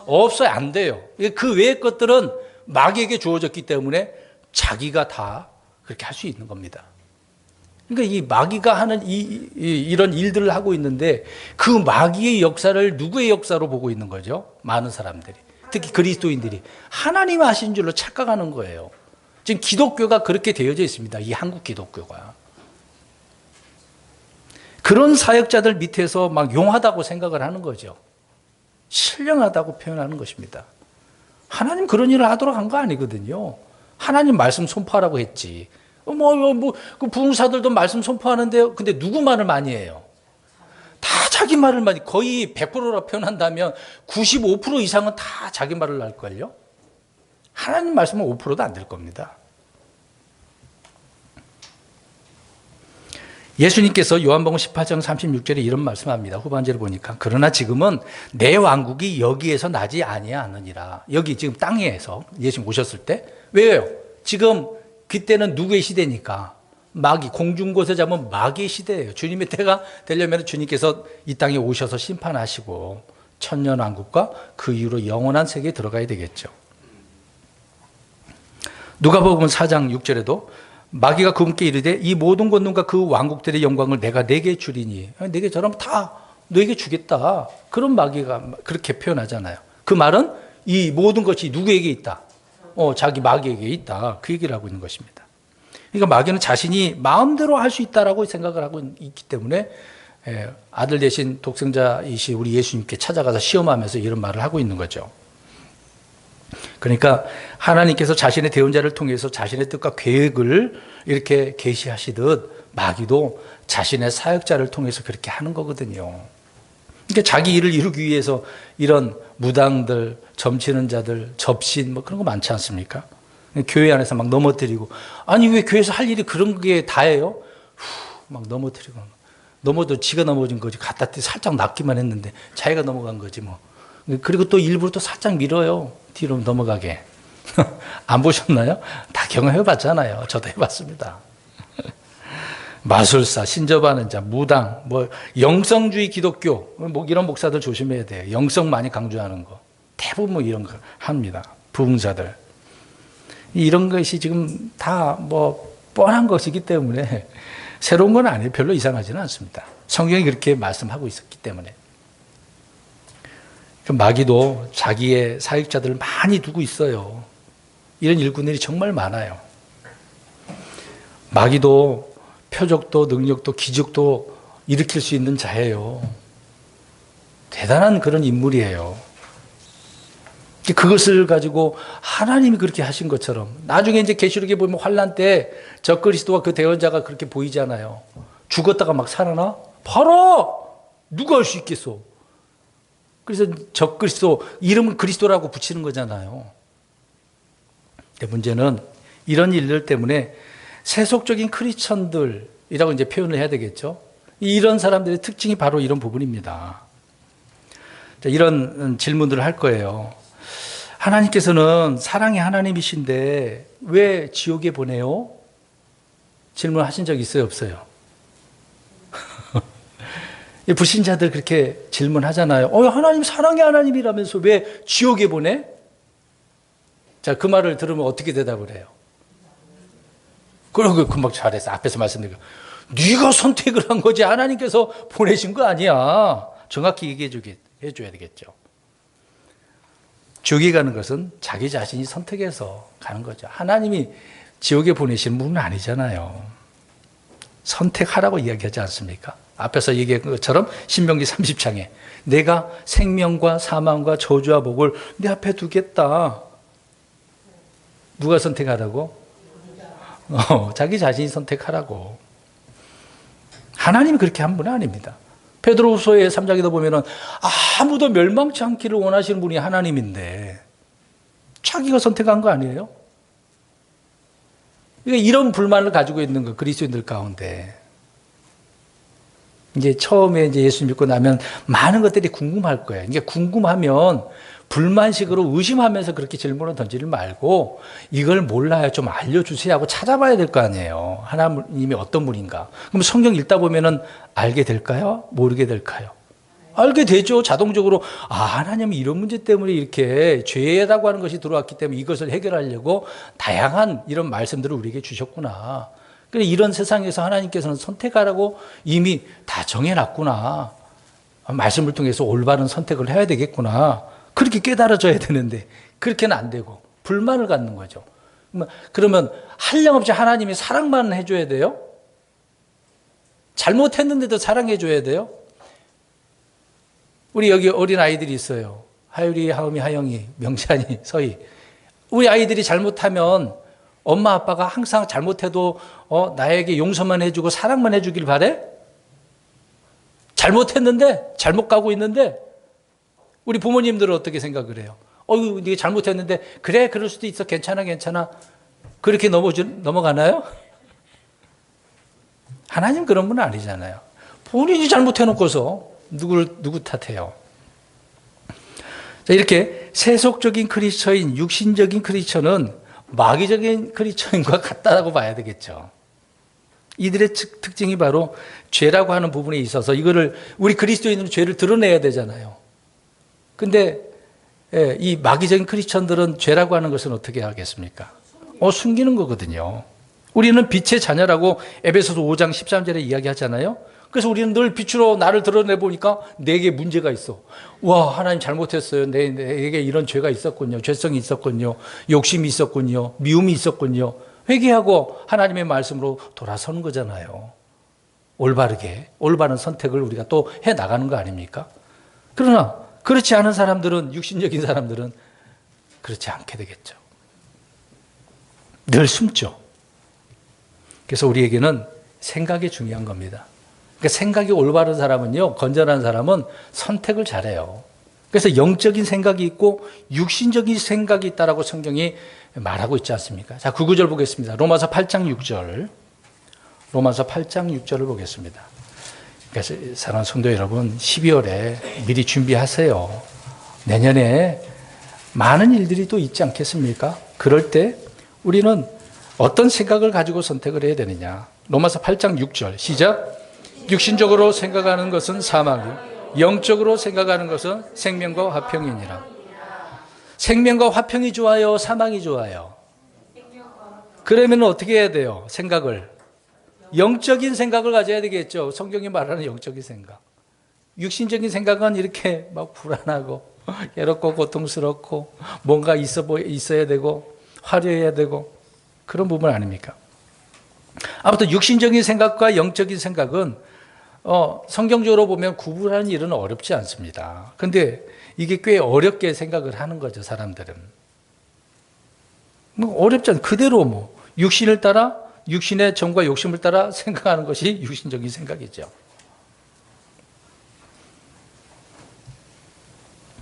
A: 없어요. 안 돼요. 그 외의 것들은 마귀에게 주어졌기 때문에 자기가 다 그렇게 할 수 있는 겁니다. 그러니까 이 마귀가 하는 이런 일들을 하고 있는데 그 마귀의 역사를 누구의 역사로 보고 있는 거죠? 많은 사람들이. 특히 그리스도인들이 하나님 하신 줄로 착각하는 거예요. 지금 기독교가 그렇게 되어져 있습니다. 이 한국 기독교가. 그런 사역자들 밑에서 막 용하다고 생각을 하는 거죠. 신령하다고 표현하는 것입니다. 하나님 그런 일을 하도록 한 거 아니거든요. 하나님 말씀 선포하라고 했지. 그 부흥사들도 말씀 선포하는데요. 근데 누구 말을 많이 해요? 다 자기 말을 많이, 거의 100%라 표현한다면 95% 이상은 다 자기 말을 할걸요? 하나님 말씀은 5%도 안 될 겁니다. 예수님께서 요한복음 18장 36절에 이런 말씀합니다. 후반절을 보니까 그러나 지금은 내 왕국이 여기에서 나지 아니하느니라. 여기 지금 땅에서 예수님 오셨을 때. 왜요? 지금 그때는 누구의 시대니까? 마귀, 공중곳에 잡은 마귀의 시대예요. 주님의 때가 되려면 주님께서 이 땅에 오셔서 심판하시고 천년왕국과 그 이후로 영원한 세계에 들어가야 되겠죠. 누가복음 4장 6절에도 마귀가 그분께 이르되 이 모든 권능과 그 왕국들의 영광을 내가 내게 주리니, 내게 저라면 다 너에게 주겠다. 그런 마귀가 그렇게 표현하잖아요. 그 말은 이 모든 것이 누구에게 있다? 자기 마귀에게 있다. 그 얘기를 하고 있는 것입니다. 그러니까 마귀는 자신이 마음대로 할 수 있다라고 생각을 하고 있기 때문에 아들 대신 독생자이신 우리 예수님께 찾아가서 시험하면서 이런 말을 하고 있는 거죠. 그러니까 하나님께서 자신의 대언자를 통해서 자신의 뜻과 계획을 이렇게 계시하시듯 마귀도 자신의 사역자를 통해서 그렇게 하는 거거든요. 그러니까 자기 일을 이루기 위해서 이런 무당들, 점치는 자들, 접신 뭐 그런 거 많지 않습니까? 교회 안에서 막 넘어뜨리고, 아니 왜 교회에서 할 일이 그런 게 다예요? 막 넘어뜨리고, 넘어도 지가 넘어진 거지. 갖다 살짝 낚기만 했는데 자기가 넘어간 거지 뭐. 그리고 또 일부러 또 살짝 밀어요. 뒤로 넘어가게. 안 보셨나요? 다 경험해 봤잖아요. 저도 해봤습니다. 마술사, 신접하는 자, 무당, 뭐 영성주의 기독교, 뭐 이런 목사들 조심해야 돼요. 영성 많이 강조하는 거. 대부분 뭐 이런 거 합니다. 부흥사들. 이런 것이 지금 다 뭐 뻔한 것이기 때문에 새로운 건 아니에요. 별로 이상하지는 않습니다. 성경이 그렇게 말씀하고 있었기 때문에. 마귀도 자기의 사역자들을 많이 두고 있어요. 이런 일꾼들이 정말 많아요. 마귀도 표적도 능력도 기적도 일으킬 수 있는 자예요. 대단한 그런 인물이에요. 그것을 가지고 하나님이 그렇게 하신 것처럼 나중에 이제 계시록에 보면 환난 때 적그리스도와 그 대언자가 그렇게 보이잖아요. 죽었다가 막 살아나? 봐라! 누가 할 수 있겠어? 그래서 적그리스도, 이름은 그리스도라고 붙이는 거잖아요. 근데 문제는 이런 일들 때문에 세속적인 크리스천들이라고 이제 표현을 해야 되겠죠. 이런 사람들의 특징이 바로 이런 부분입니다. 자, 이런 질문들을 할 거예요. 하나님께서는 사랑의 하나님이신데 왜 지옥에 보내요? 질문하신 적 있어요, 없어요? 불신자들 그렇게 질문하잖아요. 하나님 사랑의 하나님이라면서 왜 지옥에 보내? 자, 그 말을 들으면 어떻게 대답을 해요? 그러고 금방 잘했어. 앞에서 말씀드린 거. 네가 선택을 한 거지 하나님께서 보내신 거 아니야. 정확히 얘기해 줘야 되겠죠. 지옥에 가는 것은 자기 자신이 선택해서 가는 거죠. 하나님이 지옥에 보내신 분은 아니잖아요. 선택하라고 이야기하지 않습니까? 앞에서 얘기한 것처럼 신명기 30장에 내가 생명과 사망과 저주와 복을 내 앞에 두겠다. 누가 선택하라고? 자기 자신이 선택하라고. 하나님이 그렇게 한 분은 아닙니다. 베드로후서의 3장에도 보면은 아무도 멸망치 않기를 원하시는 분이 하나님인데 자기가 선택한 거 아니에요? 그러니까 이런 불만을 가지고 있는 거 그리스도인들 가운데 이제 처음에 이제 예수 믿고 나면 많은 것들이 궁금할 거예요. 이게 궁금하면 불만식으로 의심하면서 그렇게 질문을 던지지 말고 이걸 몰라요. 좀 알려주세요 하고 찾아봐야 될 거 아니에요. 하나님이 어떤 분인가. 그럼 성경 읽다 보면은 알게 될까요? 모르게 될까요? 알게 되죠. 자동적으로 하나님이 이런 문제 때문에 이렇게 죄라고 하는 것이 들어왔기 때문에 이것을 해결하려고 다양한 이런 말씀들을 우리에게 주셨구나. 그래 이런 세상에서 하나님께서는 선택하라고 이미 다 정해놨구나. 말씀을 통해서 올바른 선택을 해야 되겠구나. 그렇게 깨달아져야 되는데 그렇게는 안 되고 불만을 갖는 거죠. 그러면 한량없이 하나님이 사랑만 해줘야 돼요? 잘못했는데도 사랑해줘야 돼요? 우리 여기 어린 아이들이 있어요. 하율이, 하음이, 하영이, 명찬이, 서희. 우리 아이들이 잘못하면 엄마 아빠가 항상 잘못해도 나에게 용서만 해주고 사랑만 해주길 바래? 잘못했는데 잘못 가고 있는데 우리 부모님들은 어떻게 생각을 해요? 네가 잘못했는데 그래 그럴 수도 있어 괜찮아 그렇게 넘어가나요? 하나님 그런 분은 아니잖아요. 본인이 잘못해놓고서 누구 탓해요? 자, 이렇게 세속적인 크리스처인 육신적인 크리스처는 마귀적인 크리스처인과 같다고 봐야 되겠죠. 이들의 특징이 바로 죄라고 하는 부분에 있어서 이거를 우리 그리스도인은 죄를 드러내야 되잖아요. 근데 이 마귀적인 크리스천들은 죄라고 하는 것은 어떻게 하겠습니까? 숨기는 거거든요. 우리는 빛의 자녀라고 에베소서 5장 13절에 이야기하잖아요. 그래서 우리는 늘 빛으로 나를 드러내보니까 내게 문제가 있어. 와, 하나님 잘못했어요. 내게 이런 죄가 있었군요. 죄성이 있었군요. 욕심이 있었군요. 미움이 있었군요. 회개하고 하나님의 말씀으로 돌아서는 거잖아요. 올바른 선택을 우리가 또 해나가는 거 아닙니까? 그러나 그렇지 않은 사람들은, 육신적인 사람들은 그렇지 않게 되겠죠. 늘 숨죠. 그래서 우리에게는 생각이 중요한 겁니다. 그러니까 생각이 올바른 사람은요, 건전한 사람은 선택을 잘해요. 그래서 영적인 생각이 있고 육신적인 생각이 있다라고 성경이 말하고 있지 않습니까? 자, 그 구절 보겠습니다. 로마서 8장 6절. 로마서 8장 6절을 보겠습니다. 그래서 사랑하는 성도 여러분, 12월에 미리 준비하세요. 내년에 많은 일들이 또 있지 않겠습니까? 그럴 때 우리는 어떤 생각을 가지고 선택을 해야 되느냐. 로마서 8장 6절 시작. 육신적으로 생각하는 것은 사망이요 영적으로 생각하는 것은 생명과 화평이니라. 생명과 화평이 좋아요? 사망이 좋아요? 그러면 어떻게 해야 돼요? 생각을 영적인 생각을 가져야 되겠죠. 성경이 말하는 영적인 생각. 육신적인 생각은 이렇게 막 불안하고 괴롭고 고통스럽고 뭔가 있어야 되고 화려해야 되고 그런 부분 아닙니까? 아무튼 육신적인 생각과 영적인 생각은 성경적으로 보면 구분하는 일은 어렵지 않습니다. 그런데 이게 꽤 어렵게 생각을 하는 거죠, 사람들은. 어렵지 않아요. 그대로 육신을 따라, 육신의 정과 욕심을 따라 생각하는 것이 육신적인 생각이죠.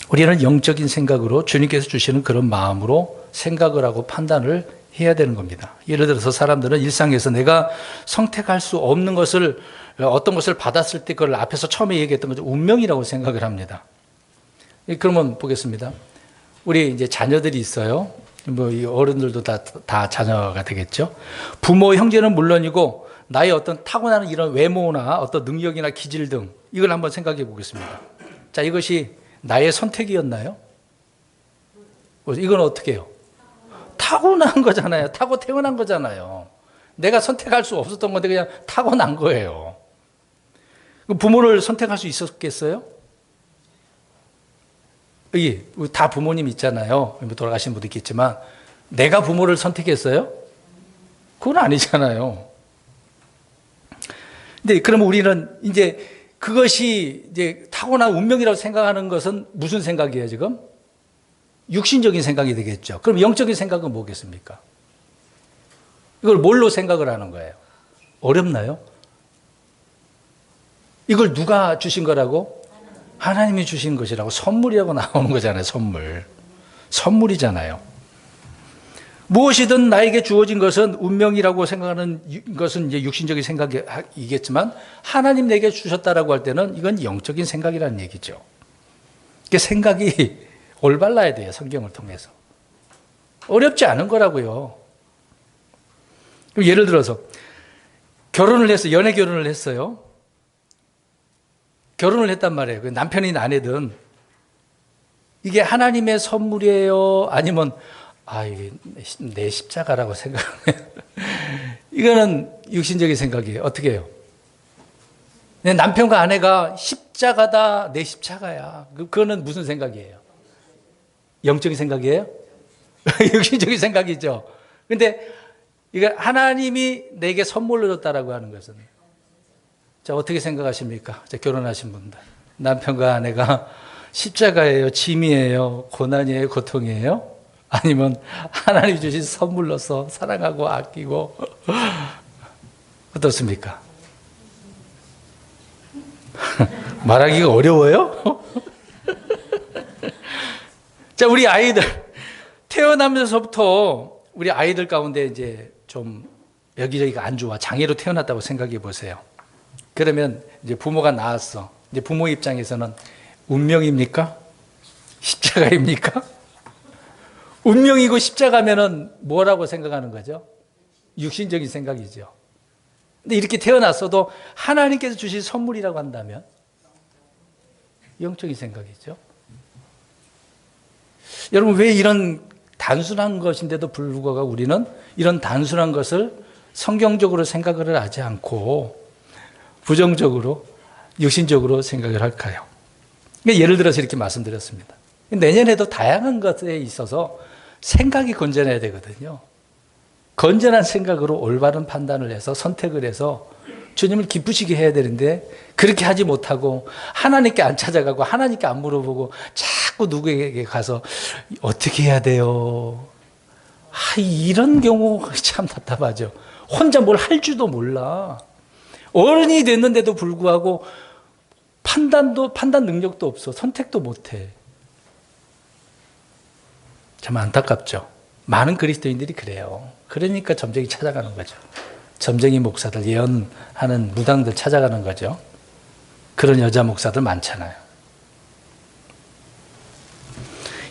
A: 우리는 영적인 생각으로 주님께서 주시는 그런 마음으로 생각을 하고 판단을 해야 되는 겁니다. 예를 들어서 사람들은 일상에서 내가 선택할 수 없는 것을, 어떤 것을 받았을 때 그걸 앞에서 처음에 얘기했던 거죠. 운명이라고 생각을 합니다. 그러면 보겠습니다. 우리 이제 자녀들이 있어요. 이 어른들도 다 자녀가 되겠죠. 부모, 형제는 물론이고 나의 어떤 타고나는 이런 외모나 어떤 능력이나 기질 등 이걸 한번 생각해 보겠습니다. 자, 이것이 나의 선택이었나요? 이건 어떻게 해요? 타고난 거잖아요. 타고 태어난 거잖아요. 내가 선택할 수 없었던 건데 그냥 타고난 거예요. 부모를 선택할 수 있었겠어요? 여기 다 부모님 있잖아요. 돌아가신 분도 있겠지만 내가 부모를 선택했어요? 그건 아니잖아요. 근데 그러면 우리는 이제 그것이 이제 타고난 운명이라고 생각하는 것은 무슨 생각이에요, 지금? 육신적인 생각이 되겠죠. 그럼 영적인 생각은 뭐겠습니까? 이걸 뭘로 생각을 하는 거예요? 어렵나요? 이걸 누가 주신 거라고? 하나님이 주신 것이라고. 선물이라고 나오는 거잖아요. 선물이잖아요. 무엇이든 나에게 주어진 것은 운명이라고 생각하는 것은 이제 육신적인 생각이겠지만 하나님 내게 주셨다라고 할 때는 이건 영적인 생각이라는 얘기죠. 그 생각이 올바라야 돼요. 성경을 통해서. 어렵지 않은 거라고요. 예를 들어서 결혼을 했어요. 연애 결혼을 했어요. 결혼을 했단 말이에요. 남편이든 아내든 이게 하나님의 선물이에요? 아니면 이게 내 십자가라고 생각하면 이거는 육신적인 생각이에요. 어떻게 해요? 내 남편과 아내가 십자가다, 내 십자가야. 그거는 무슨 생각이에요? 영적인 생각이에요? 육신적인 생각이죠. 근데 이거 하나님이 내게 선물로 줬다라고 하는 것은, 자, 어떻게 생각하십니까? 자, 결혼하신 분들. 남편과 아내가 십자가예요? 짐이에요? 고난이에요? 고통이에요? 아니면 하나님이 주신 선물로서 사랑하고 아끼고 어떻습니까? 말하기가 어려워요? 자, 우리 아이들 태어나면서부터 우리 아이들 가운데 이제 좀 여기저기가 안 좋아. 장애로 태어났다고 생각해 보세요. 그러면 이제 부모가 낳았어. 이제 부모 입장에서는 운명입니까? 십자가입니까? 운명이고 십자가면은 뭐라고 생각하는 거죠? 육신적인 생각이죠. 근데 이렇게 태어났어도 하나님께서 주신 선물이라고 한다면 영적인 생각이죠. 여러분, 왜 이런 단순한 것인데도 불구하고 우리는 이런 단순한 것을 성경적으로 생각을 하지 않고 부정적으로, 육신적으로 생각을 할까요? 그러니까 예를 들어서 이렇게 말씀드렸습니다. 내년에도 다양한 것에 있어서 생각이 건전해야 되거든요. 건전한 생각으로 올바른 판단을 해서 선택을 해서 주님을 기쁘시게 해야 되는데 그렇게 하지 못하고 하나님께 안 찾아가고 하나님께 안 물어보고 자꾸 누구에게 가서 어떻게 해야 돼요? 이런 경우 참 답답하죠. 혼자 뭘 할 줄도 몰라. 어른이 됐는데도 불구하고 판단 능력도 없어. 선택도 못해. 참 안타깝죠. 많은 그리스도인들이 그래요. 그러니까 점쟁이 찾아가는 거죠. 점쟁이 목사들, 예언하는 무당들 찾아가는 거죠. 그런 여자 목사들 많잖아요.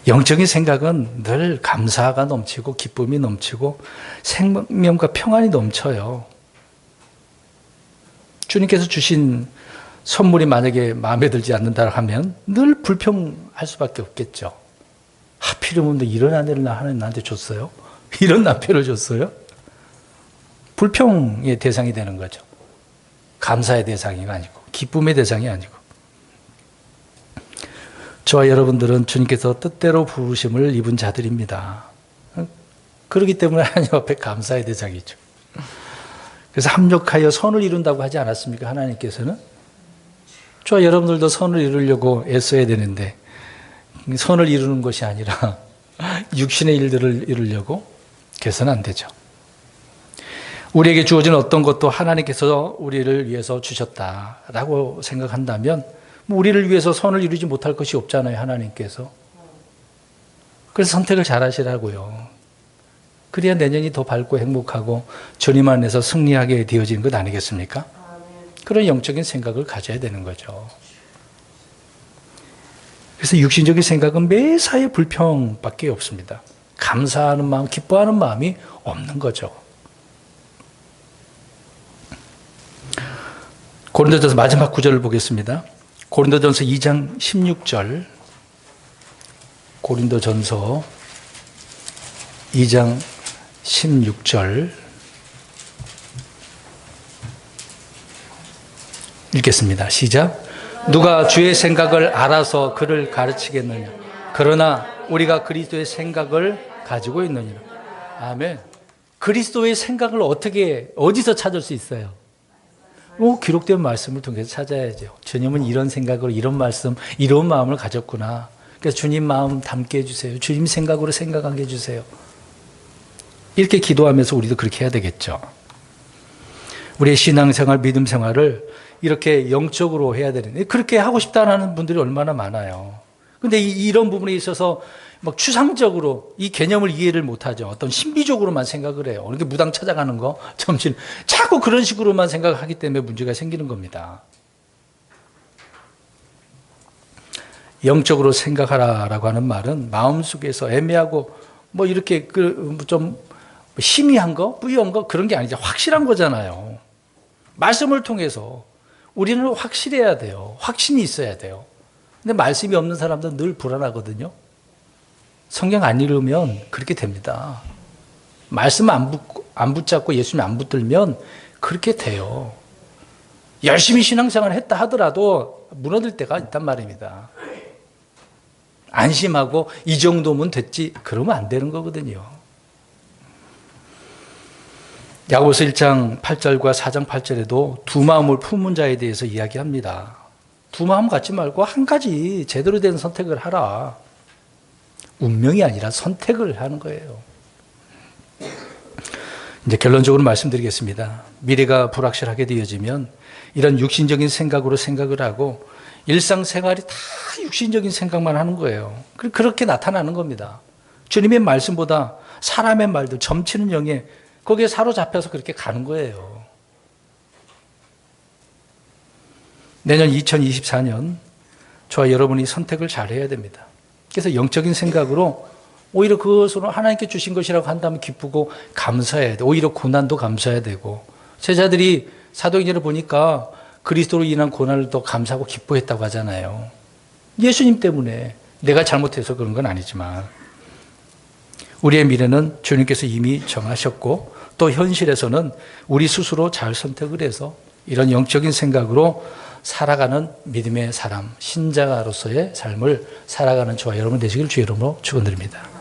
A: 영적인 생각은 늘 감사가 넘치고 기쁨이 넘치고 생명과 평안이 넘쳐요. 주님께서 주신 선물이 만약에 마음에 들지 않는다 하면 늘 불평할 수밖에 없겠죠. 하필이면 이런 아내를 하나님 나한테 줬어요? 이런 남편을 줬어요? 불평의 대상이 되는 거죠. 감사의 대상이 아니고 기쁨의 대상이 아니고. 저와 여러분들은 주님께서 뜻대로 부르심을 입은 자들입니다. 그렇기 때문에 하나님 앞에 감사의 대상이죠. 그래서 합력하여 선을 이룬다고 하지 않았습니까? 하나님께서는. 저와 여러분들도 선을 이루려고 애써야 되는데 선을 이루는 것이 아니라 육신의 일들을 이루려고 해서는 안 되죠. 우리에게 주어진 어떤 것도 하나님께서 우리를 위해서 주셨다라고 생각한다면 우리를 위해서 선을 이루지 못할 것이 없잖아요. 하나님께서. 그래서 선택을 잘 하시라고요. 그래야 내년이 더 밝고 행복하고 주님 안에서 승리하게 되어지는 것 아니겠습니까? 그런 영적인 생각을 가져야 되는 거죠. 그래서 육신적인 생각은 매사에 불평밖에 없습니다. 감사하는 마음, 기뻐하는 마음이 없는 거죠. 고린도전서 마지막 구절을 보겠습니다. 고린도전서 2장 16절. 고린도전서 2장 16절 읽겠습니다. 시작. 누가 주의 생각을 알아서 그를 가르치겠느냐. 그러나 우리가 그리스도의 생각을 가지고 있느니라. 아멘. 그리스도의 생각을 어디서 찾을 수 있어요? 기록된 말씀을 통해서 찾아야죠. 주님은 이런 생각으로 이런 말씀, 이런 마음을 가졌구나. 그래서 주님 마음 담게 해주세요. 주님 생각으로 생각하게 해주세요. 이렇게 기도하면서 우리도 그렇게 해야 되겠죠. 우리의 신앙생활, 믿음 생활을 이렇게 영적으로 해야 되는데 그렇게 하고 싶다는 분들이 얼마나 많아요. 근데 이런 부분에 있어서 막 추상적으로 이 개념을 이해를 못하죠. 어떤 신비적으로만 생각을 해요. 이렇게 무당 찾아가는 거, 점심 자꾸 그런 식으로만 생각하기 때문에 문제가 생기는 겁니다. 영적으로 생각하라라고 하는 말은 마음속에서 애매하고 이렇게 좀 희미한 거, 뿌연 거 그런 게 아니죠. 확실한 거잖아요. 말씀을 통해서 우리는 확실해야 돼요. 확신이 있어야 돼요. 근데 말씀이 없는 사람들은 늘 불안하거든요. 성경 안 읽으면 그렇게 됩니다. 말씀 안 붙잡고 예수님 안 붙들면 그렇게 돼요. 열심히 신앙생활을 했다 하더라도 무너질 때가 있단 말입니다. 안심하고 이 정도면 됐지 그러면 안 되는 거거든요. 야고보서 1장 8절과 4장 8절에도 두 마음을 품은 자에 대해서 이야기합니다. 두 마음 갖지 말고 한 가지 제대로 된 선택을 하라. 운명이 아니라 선택을 하는 거예요. 이제 결론적으로 말씀드리겠습니다. 미래가 불확실하게 되어지면 이런 육신적인 생각으로 생각을 하고 일상생활이 다 육신적인 생각만 하는 거예요. 그렇게 나타나는 겁니다. 주님의 말씀보다 사람의 말들, 점치는 영에 거기에 사로잡혀서 그렇게 가는 거예요. 내년 2024년 저와 여러분이 선택을 잘 해야 됩니다. 그래서 영적인 생각으로 오히려 그것으로 하나님께 주신 것이라고 한다면 기쁘고 감사해야 돼. 오히려 고난도 감사해야 되고 제자들이 사도행전을 보니까 그리스도로 인한 고난을 더 감사하고 기뻐했다고 하잖아요. 예수님 때문에 내가 잘못해서 그런 건 아니지만 우리의 미래는 주님께서 이미 정하셨고 또 현실에서는 우리 스스로 잘 선택을 해서 이런 영적인 생각으로 살아가는 믿음의 사람, 신자가로서의 삶을 살아가는 저와 여러분 되시길 주의 이름으로 축원드립니다.